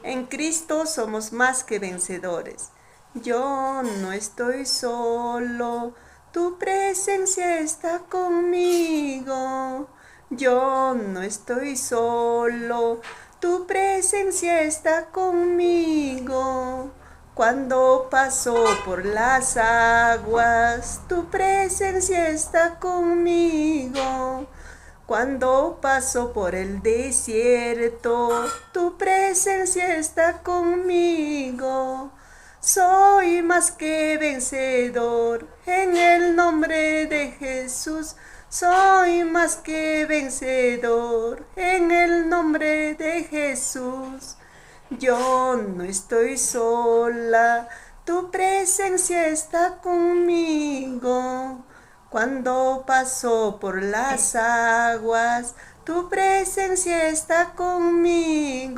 En Cristo somos más que vencedores. Yo no estoy solo, tu presencia está conmigo. Yo no estoy solo, tu presencia está conmigo. Cuando paso por las aguas, tu presencia está conmigo. Cuando paso por el desierto, tu presencia está conmigo. Soy más que vencedor en el nombre de Jesús. Soy más que vencedor en el nombre de Jesús. Yo no estoy sola, tu presencia está conmigo. Cuando paso por las aguas, tu presencia está conmigo.